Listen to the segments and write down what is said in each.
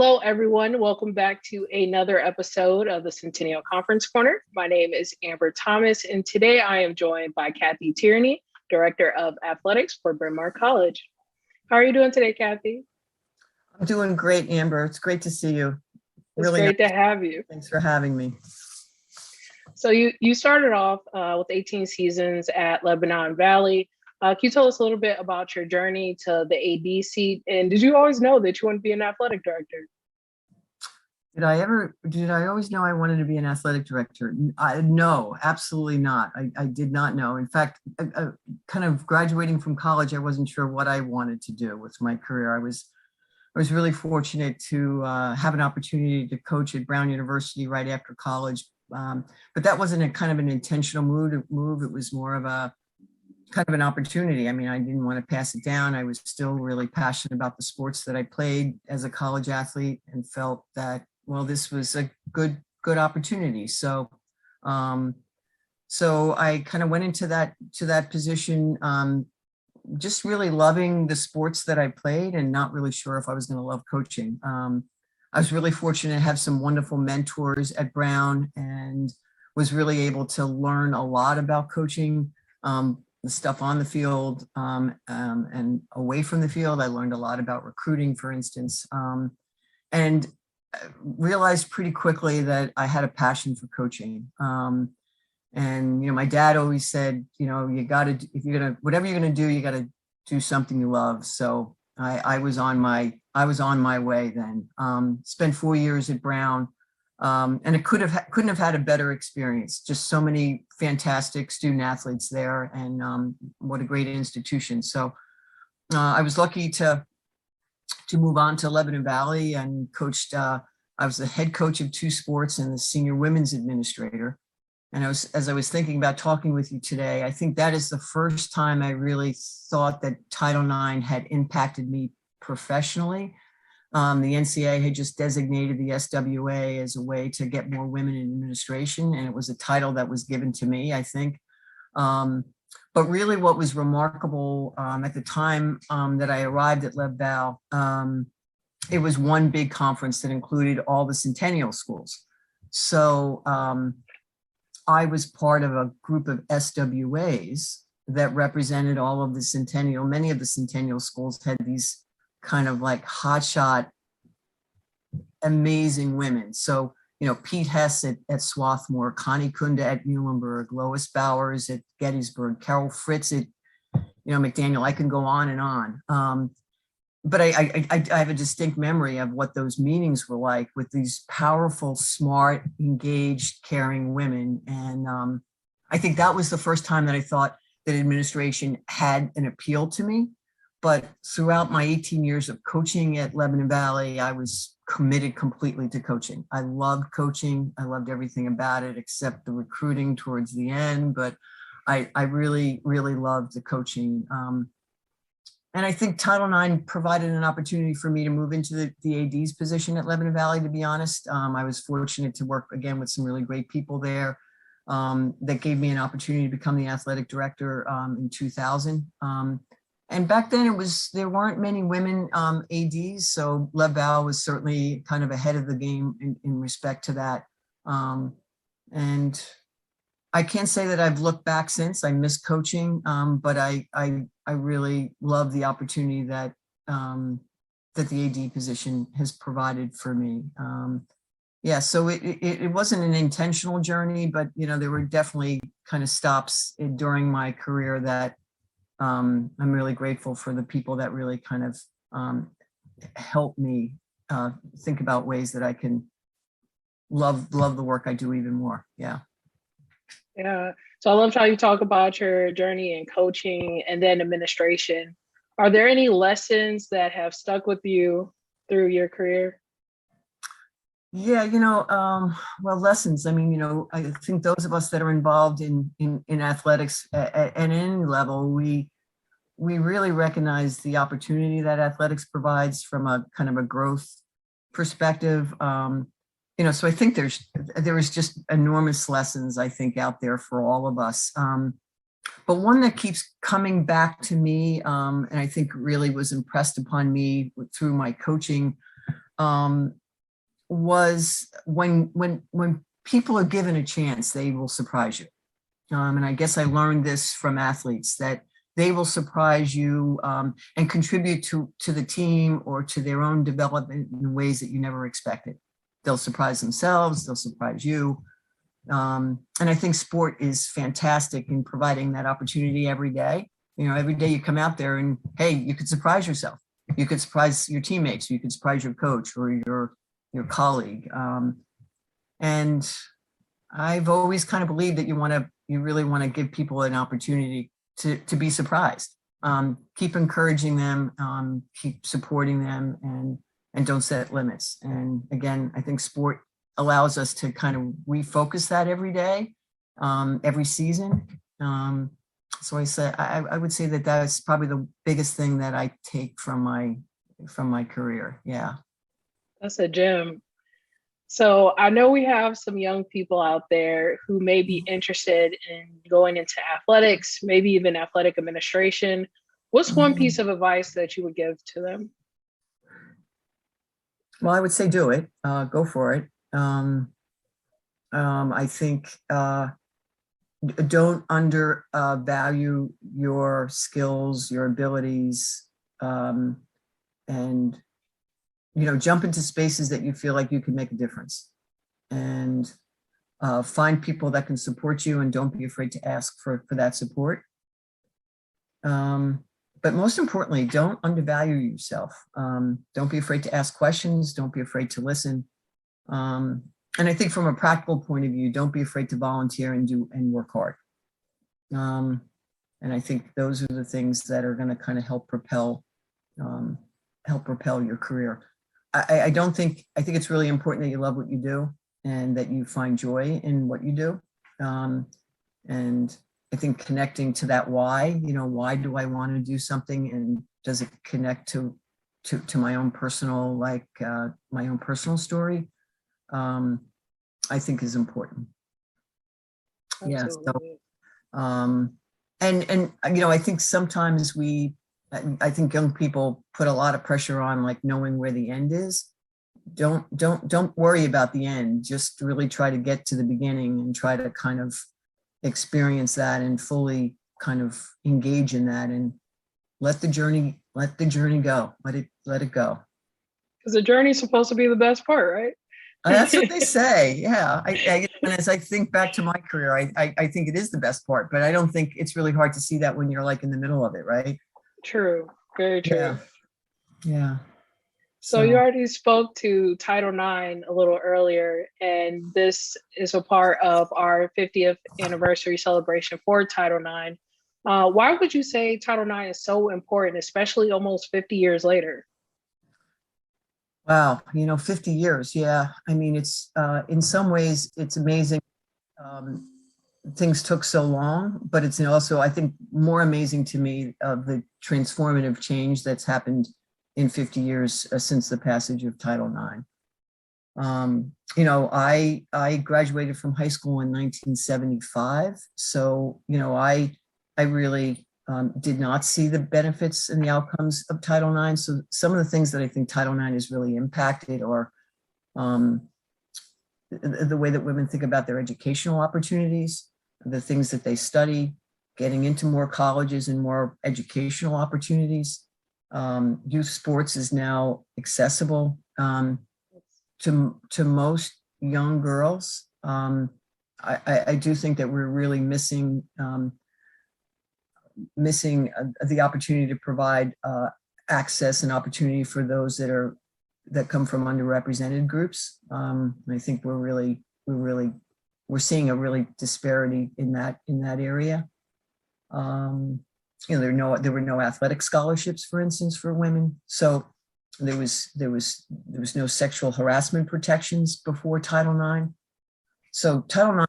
Hello, everyone. Welcome back to another episode of the Centennial Conference Corner. My name is Amber Thomas, and today I am joined by Kathy Tierney, Director of Athletics for Bryn College. How are you doing today, Kathy? I'm doing great, Amber. It's great to see you. It's really great to have you. Thanks for having me. So you started off with 18 seasons at Lebanon Valley. Can you tell us a little bit about your journey to the AD seat? And did you always know that you wanted to be an athletic director? Did I always know I wanted to be an athletic director? No, absolutely not. I did not know. In fact, kind of graduating from college, I wasn't sure what I wanted to do with my career. I was really fortunate to have an opportunity to coach at Brown University right after college. But that wasn't a kind of an intentional move. It was more of a kind of an opportunity. I mean, I didn't want to pass it down. I was still really passionate about the sports that I played as a college athlete and felt that, well, this was a good opportunity. So I kind of went into that position, just really loving the sports that I played and not really sure if I was going to love coaching. I was really fortunate to have some wonderful mentors at Brown and was really able to learn a lot about coaching, the stuff on the field and away from the field. I learned a lot about recruiting, for instance, and realized pretty quickly that I had a passion for coaching. And, my dad always said, whatever you're going to do, you got to do something you love. So I was on my way then. Spent 4 years at Brown. And it couldn't have had a better experience. Just so many fantastic student athletes there, and what a great institution. So I was lucky to move on to Lebanon Valley and coached. I was the head coach of 2 sports and the senior women's administrator. And as I was thinking about talking with you today, I think that is the first time I really thought that Title IX had impacted me professionally. The NCAA had just designated the SWA as a way to get more women in administration, and it was a title that was given to me, I think. But really what was remarkable at the time that I arrived at Lev Val, it was one big conference that included all the Centennial schools. So I was part of a group of SWAs that represented all of the Centennial. Many of the Centennial schools had these kind of like hotshot, amazing women. So, Pete Hess at Swarthmore, Connie Kunda at Muhlenberg, Lois Bowers at Gettysburg, Carol Fritz at, McDaniel. I can go on and on. But I have a distinct memory of what those meetings were like with these powerful, smart, engaged, caring women. And I think that was the first time that I thought that administration had an appeal to me. But throughout my 18 years of coaching at Lebanon Valley, I was committed completely to coaching. I loved coaching. I loved everything about it except the recruiting towards the end. But I really, really loved the coaching. And I think Title IX provided an opportunity for me to move into the AD's position at Lebanon Valley, to be honest. I was fortunate to work again with some really great people there that gave me an opportunity to become the athletic director in 2000. And back then there weren't many women ADs, so Lev Val was certainly kind of ahead of the game in respect to that. And I can't say that I've looked back since. I miss coaching, but I really love the opportunity that the AD position has provided for me. So it wasn't an intentional journey, but there were definitely kind of stops during my career that I'm really grateful for the people that really kind of helped me think about ways that I can love the work I do even more. Yeah. Yeah. So I love how you talk about your journey in coaching and then administration. Are there any lessons that have stuck with you through your career? Yeah, well, lessons. I mean, I think those of us that are involved in athletics at any level, we really recognize the opportunity that athletics provides from a kind of a growth perspective. So I think there is just enormous lessons, I think, out there for all of us. But one that keeps coming back to me, and I think really was impressed upon me through my coaching, was when people are given a chance, they will surprise you. And I guess I learned this from athletes, that they will surprise you and contribute to the team or to their own development in ways that you never expected. They'll surprise themselves, they'll surprise you. And I think sport is fantastic in providing that opportunity every day. You know, every day you come out there and, hey, you could surprise yourself. You could surprise your teammates, you could surprise your coach or your colleague. And I've always kind of believed that you really want to give people an opportunity to be surprised. Keep encouraging them, keep supporting them, and don't set limits. And again, I think sport allows us to kind of refocus that every day, every season. So I would say that that's probably the biggest thing that I take from my career. Yeah. That's a gem. So I know we have some young people out there who may be interested in going into athletics, maybe even athletic administration. What's one piece of advice that you would give to them? Well, I would say do it. Go for it. I think don't undervalue your skills, your abilities, and jump into spaces that you feel like you can make a difference, and find people that can support you, and don't be afraid to ask for that support. But most importantly, don't undervalue yourself. Don't be afraid to ask questions. Don't be afraid to listen. And I think from a practical point of view, don't be afraid to volunteer and work hard. And I think those are the things that are going to kind of help propel your career. I think it's really important that you love what you do and that you find joy in what you do. And I think connecting to that why, why do I want to do something, and does it connect to my own personal, my own personal story, I think is important. Absolutely. Yeah. So, I think sometimes I think young people put a lot of pressure on knowing where the end is. Don't worry about the end. Just really try to get to the beginning and try to kind of experience that and fully kind of engage in that, and let the journey go. Let it go. Because the journey's supposed to be the best part, right? That's what they say. Yeah. And as I think back to my career, I think it is the best part, but I don't think it's really hard to see that when you're in the middle of it, right? True. Very true. Yeah. So you already spoke to Title IX a little earlier, and this is a part of our 50th anniversary celebration for Title IX. Why would you say Title IX is so important, especially almost 50 years later? Wow, 50 years. Yeah. I mean, it's in some ways it's amazing. Things took so long, but it's also, I think, more amazing to me of the transformative change that's happened in 50 years since the passage of Title IX. I graduated from high school in 1975. So, I really did not see the benefits and the outcomes of Title IX. So some of the things that I think Title IX has really impacted are the way that women think about their educational opportunities, the things that they study, getting into more colleges and more educational opportunities. Youth sports is now accessible to most young girls. I do think that we're really missing the opportunity to provide access and opportunity for those that come from underrepresented groups. I think we're seeing a really disparity in that area. There were no athletic scholarships, for instance, for women. So there was no sexual harassment protections before Title IX. So Title IX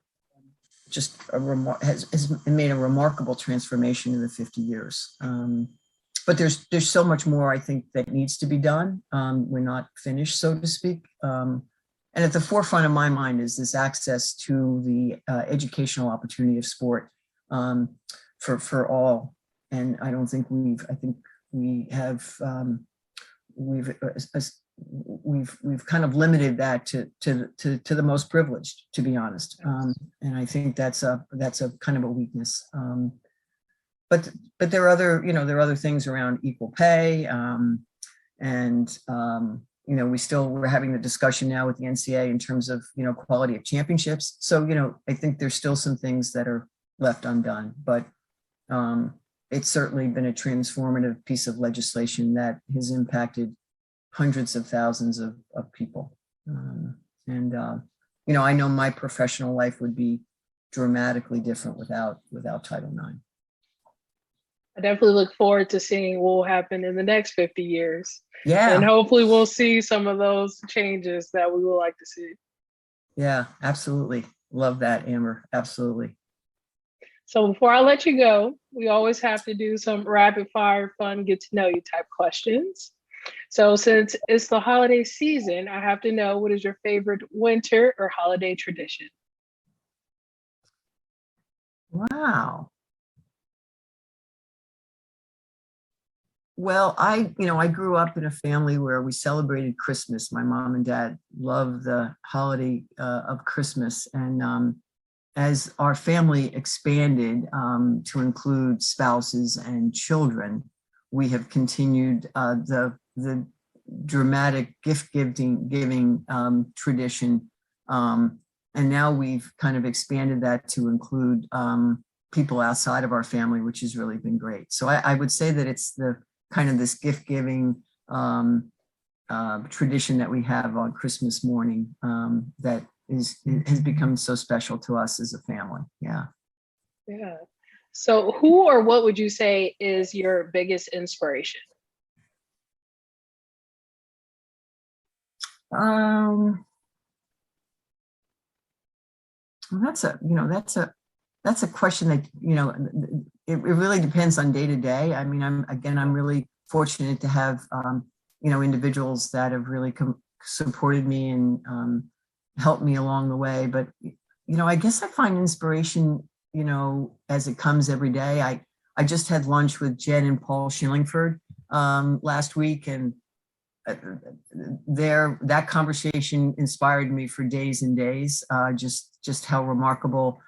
just has made a remarkable transformation in the 50 years. But there's so much more, I think, that needs to be done. We're not finished, so to speak. And at the forefront of my mind is this access to the educational opportunity of sport for all. And I think we've we've kind of limited that to the most privileged, to be honest. And I think that's a kind of a weakness. But there are other, there are other things around equal pay. And we're having the discussion now with the NCAA in terms of, quality of championships. So, I think there's still some things that are left undone, but it's certainly been a transformative piece of legislation that has impacted hundreds of thousands of people. I know my professional life would be dramatically different without Title IX. I definitely look forward to seeing what will happen in the next 50 years. Yeah. And hopefully we'll see some of those changes that we would like to see. Yeah, absolutely. Love that, Amber. Absolutely. So before I let you go, we always have to do some rapid fire, fun, get to know you type questions. So since it's the holiday season, I have to know, what is your favorite winter or holiday tradition? Wow. Well, I grew up in a family where we celebrated Christmas. My mom and dad loved the holiday of Christmas. And as our family expanded to include spouses and children, we have continued the dramatic gift giving tradition. And now we've kind of expanded that to include people outside of our family, which has really been great. So I would say that it's the kind of this gift giving tradition that we have on Christmas morning that has become so special to us as a family. Yeah. Yeah. So who or what would you say is your biggest inspiration? That's a question that, it really depends on day to day. I mean, I'm really fortunate to have, individuals that have really supported me and helped me along the way. But, I guess I find inspiration, as it comes every day. I just had lunch with Jen and Paul Shillingford last week, and that conversation inspired me for days and days, just how remarkable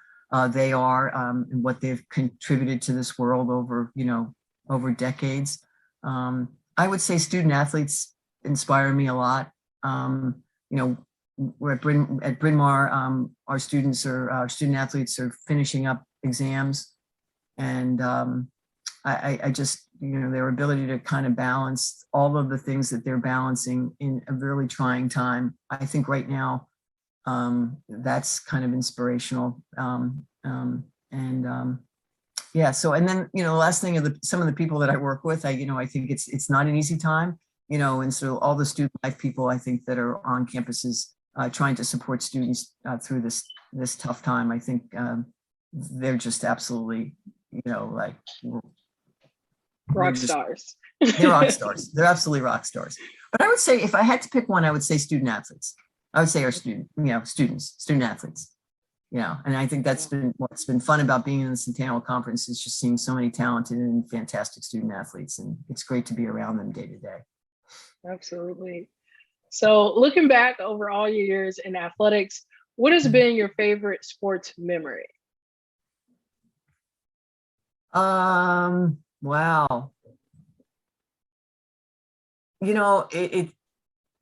they are and what they've contributed to this world over decades. I would say student athletes inspire me a lot. We're at Bryn Mawr, our student athletes are finishing up exams, and I just, their ability to kind of balance all of the things that they're balancing in a really trying time. I think right now, that's kind of inspirational. Yeah. So, and then, the last thing of some of the people that I work with, I think it's not an easy time, and so all the student life people, I think, that are on campuses trying to support students through this tough time. I think they're just absolutely, like rock stars. They're rock stars. They're absolutely rock stars. But I would say, if I had to pick one, I would say student athletes. I would say our student athletes. And I think that's been what's been fun about being in the Centennial Conference, is just seeing so many talented and fantastic student athletes, and it's great to be around them day to day. Absolutely. So looking back over all your years in athletics, what has been your favorite sports memory? Wow.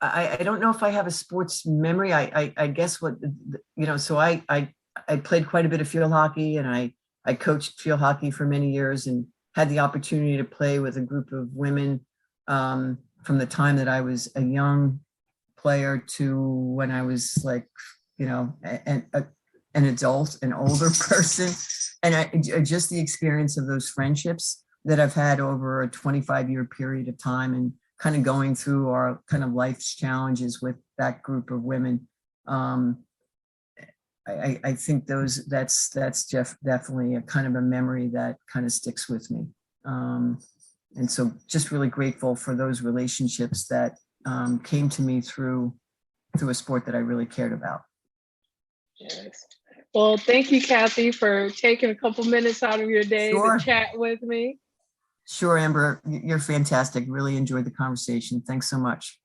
I don't know if I have a sports memory. I guess so I played quite a bit of field hockey, and I coached field hockey for many years, and had the opportunity to play with a group of women from the time that I was a young player to when I was like, an adult, an older person. And just the experience of those friendships that I've had over a 25-year period of time, and kind of going through our kind of life's challenges with that group of women. I think that's definitely a kind of a memory that kind of sticks with me. And so just really grateful for those relationships that came to me through a sport that I really cared about. Yes. Well, thank you, Kathy, for taking a couple minutes out of your day to chat with me. Sure, Amber, you're fantastic. Really enjoyed the conversation. Thanks so much.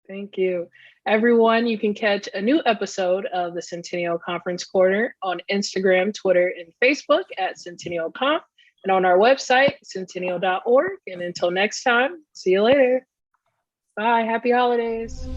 Thank you. Everyone, you can catch a new episode of the Centennial Conference Corner on Instagram, Twitter, and Facebook at Centennial Conf, and on our website, centennial.org. And until next time, see you later. Bye. Happy holidays.